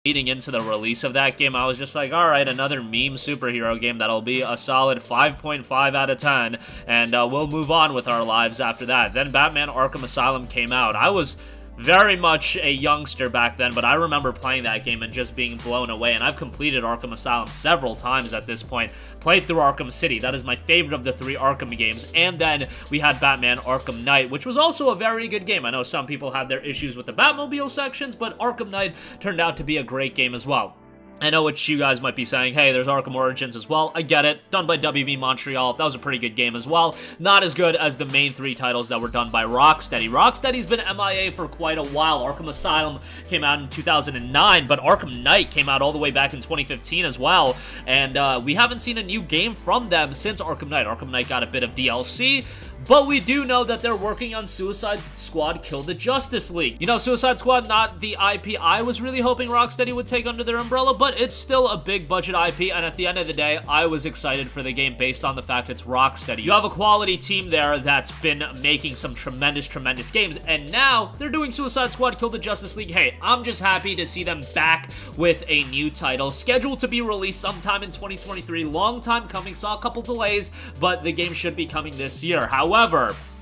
leading into the release of that game, I was just like, all right, another meme superhero game that'll be a solid 5.5 out of 10, and we'll move on with our lives after that. Then Batman Arkham Asylum came out. I was very much a youngster back then, but I remember playing that game and just being blown away, and I've completed Arkham Asylum several times at this point. Played through Arkham City. That is my favorite of the 3 Arkham games. And then we had Batman Arkham Knight, which was also a very good game. I know some people had their issues with the Batmobile sections, but Arkham Knight turned out to be a great game as well. I know what you guys might be saying, hey, there's Arkham Origins as well. I get it. Done by WB Montreal. That was a pretty good game as well. Not as good as the main 3 titles that were done by Rocksteady. Rocksteady's been MIA for quite a while. Arkham Asylum came out in 2009, but Arkham Knight came out all the way back in 2015 as well. And we haven't seen a new game from them since Arkham Knight. Arkham Knight got a bit of DLC. But we do know that they're working on Suicide Squad Kill the Justice League. You know, Suicide Squad, not the IP I was really hoping Rocksteady would take under their umbrella, but it's still a big budget IP, and at the end of the day, I was excited for the game based on the fact it's Rocksteady. You have a quality team there that's been making some tremendous games, and now they're doing Suicide Squad Kill the Justice League. Hey, I'm just happy to see them back with a new title, scheduled to be released sometime in 2023. Long time coming, saw a couple delays, but the game should be coming this year. However,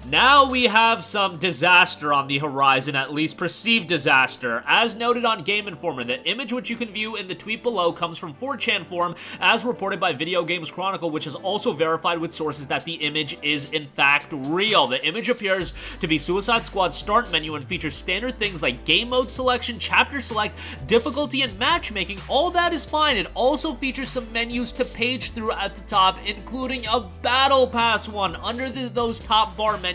now we have some disaster on the horizon, at least perceived disaster. As noted on Game Informer, the image which you can view in the tweet below comes from 4chan forum, as reported by Video Games Chronicle, which is also verified with sources that the image is in fact real. The image appears to be Suicide Squad's start menu and features standard things like game mode selection, chapter select, difficulty, and matchmaking. All that is fine. It also features some menus to page through at the top, including a Battle Pass one. Under those top bar menus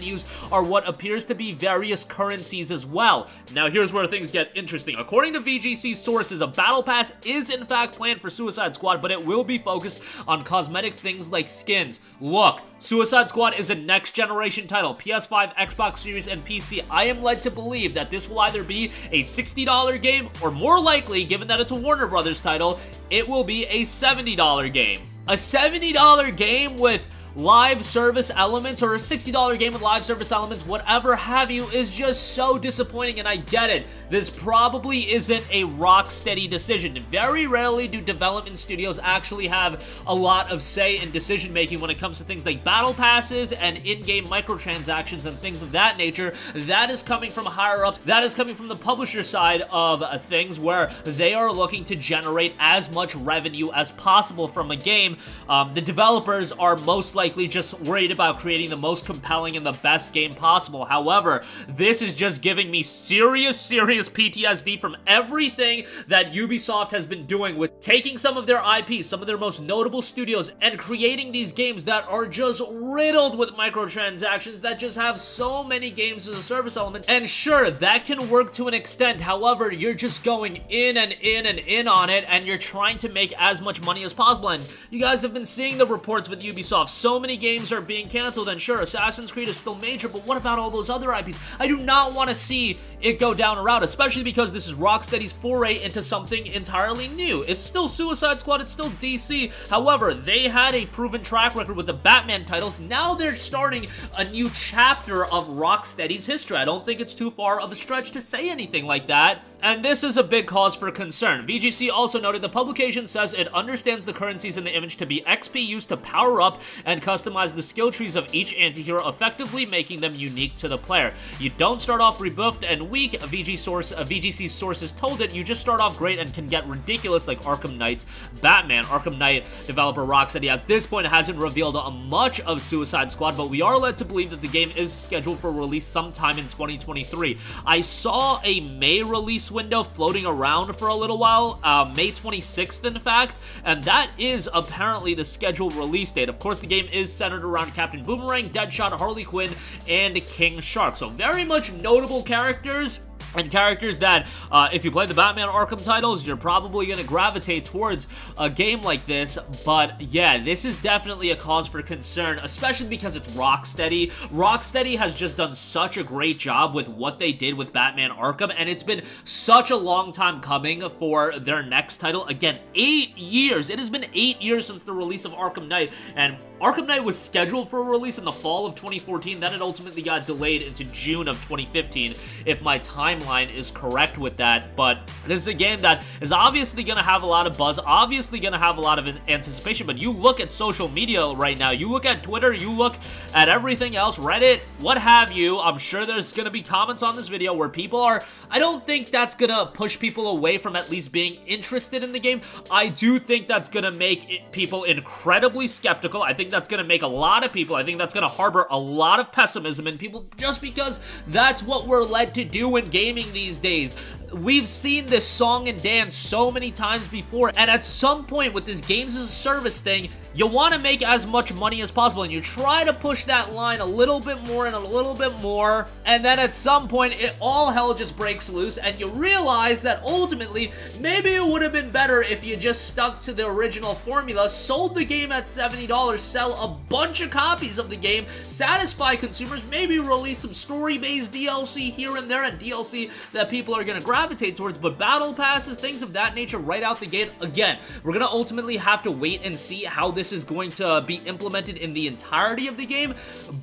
are what appears to be various currencies as well. Now here's where things get interesting. According to VGC sources, a Battle Pass is in fact planned for Suicide Squad, but it will be focused on cosmetic things like skins. Look, Suicide Squad is a next generation title, PS5, Xbox Series, and PC. I am led to believe that this will either be a $60 game, or more likely, given that it's a Warner Brothers title, it will be a $70 game. A $70 game with live service elements, or a $60 game with live service elements, whatever have you, is just so disappointing, and I get it. This probably isn't a Rocksteady decision. Very rarely do development studios actually have a lot of say in decision making when it comes to things like battle passes and in-game microtransactions and things of that nature. That is coming from higher ups. That is coming from the publisher side of things, where they are looking to generate as much revenue as possible from a game. The developers are most likely just worried about creating the most compelling and the best game possible. However, this is just giving me serious PTSD from everything that Ubisoft has been doing with taking some of their IPs, some of their most notable studios, and creating these games that are just riddled with microtransactions, that just have so many games as a service element. And sure, that can work to an extent. However, you're just going in and in on it, and you're trying to make as much money as possible. And you guys have been seeing the reports with Ubisoft. So many games are being canceled, and sure, Assassin's Creed is still major, but what about all those other IPs? I do not want to see it go down a route, especially because this is Rocksteady's foray into something entirely new. It's still Suicide Squad, it's still DC. However, they had a proven track record with the Batman titles. Now they're starting a new chapter of Rocksteady's history. I don't think it's too far of a stretch to say anything like that. And this is a big cause for concern. VGC also noted the publication says it understands the currencies in the image to be XP used to power up and customize the skill trees of each antihero, effectively making them unique to the player. You don't start off rebuffed and weak, VGC's sources told it. You just start off great and can get ridiculous like Arkham Knight's Batman. Arkham Knight developer Rocksteady at this point hasn't revealed much of Suicide Squad, but we are led to believe that the game is scheduled for release sometime in 2023. I saw a May release window floating around for a little while, May 26th in fact, and that is apparently the scheduled release date. Of course, the game is centered around Captain Boomerang, Deadshot, Harley Quinn, and King Shark, so very much notable characters. And characters that, if you play the Batman Arkham titles, you're probably going to gravitate towards a game like this. But yeah, this is definitely a cause for concern, especially because it's Rocksteady. Rocksteady has just done such a great job with what they did with Batman Arkham, and it's been such a long time coming for their next title. Again, 8 years. It has been 8 years since the release of Arkham Knight, and Arkham Knight was scheduled for a release in the fall of 2014, then it ultimately got delayed into June of 2015, if my timeline timeline is correct with that, but this is a game that is obviously going to have a lot of buzz, obviously going to have a lot of anticipation, but you look at social media right now, you look at Twitter, you look at everything else, Reddit, what have you, I'm sure there's going to be comments on this video where people are, I don't think that's going to push people away from at least being interested in the game. I do think that's going to make people incredibly skeptical. I think that's going to make a lot of people, I think that's going to harbor a lot of pessimism in people just because that's what we're led to do in gaming these days. We've seen this song and dance so many times before, and at some point with this games as a service thing, you want to make as much money as possible, and you try to push that line a little bit more and a little bit more, and then at some point, all hell just breaks loose, and you realize that ultimately, maybe it would have been better if you just stuck to the original formula, sold the game at $70, sell a bunch of copies of the game, satisfy consumers, maybe release some story-based DLC here and there, and DLC that people are going to gravitate towards, but battle passes, things of that nature right out the gate. Again, we're going to ultimately have to wait and see how this is going to be implemented in the entirety of the game,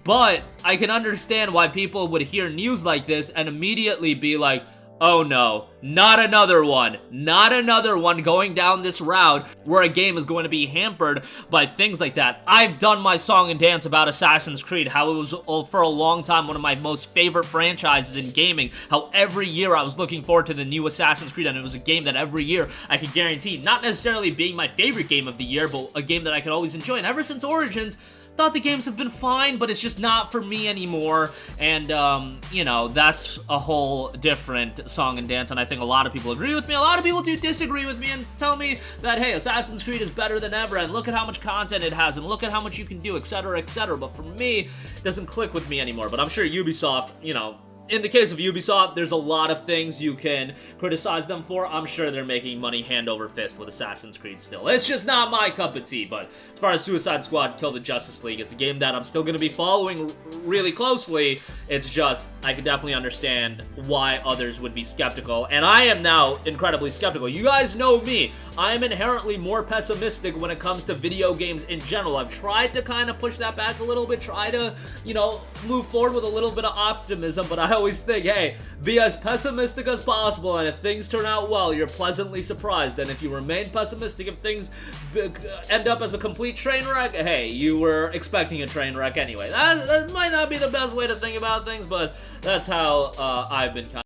but I can understand why people would hear news like this and immediately be like, oh no, not another one going down this route where a game is going to be hampered by things like that. I've done my song and dance about Assassin's Creed, how it was for a long time one of my most favorite franchises in gaming, how every year I was looking forward to the new Assassin's Creed, and it was a game that every year I could guarantee, not necessarily being my favorite game of the year, but a game that I could always enjoy. And ever since Origins, thought the games have been fine, but it's just not for me anymore, and, you know, that's a whole different song and dance, and I think a lot of people agree with me. A lot of people do disagree with me and tell me that, hey, Assassin's Creed is better than ever, and look at how much content it has, and look at how much you can do, etc., etc., but for me, it doesn't click with me anymore. But I'm sure Ubisoft, you know, in the case of Ubisoft, there's a lot of things you can criticize them for. I'm sure they're making money hand over fist with Assassin's Creed still. It's just not my cup of tea, but as far as Suicide Squad Kill the Justice League, it's a game that I'm still going to be following really closely. It's just, I can definitely understand why others would be skeptical, and I am now incredibly skeptical. You guys know me. I'm inherently more pessimistic when it comes to video games in general. I've tried to kind of push that back a little bit, try to, you know, move forward with a little bit of optimism, but I always think, hey, be as pessimistic as possible, and if things turn out well, you're pleasantly surprised, and if you remain pessimistic, if things end up as a complete train wreck, hey, you were expecting a train wreck anyway. That might not be the best way to think about things, but that's how I've been kind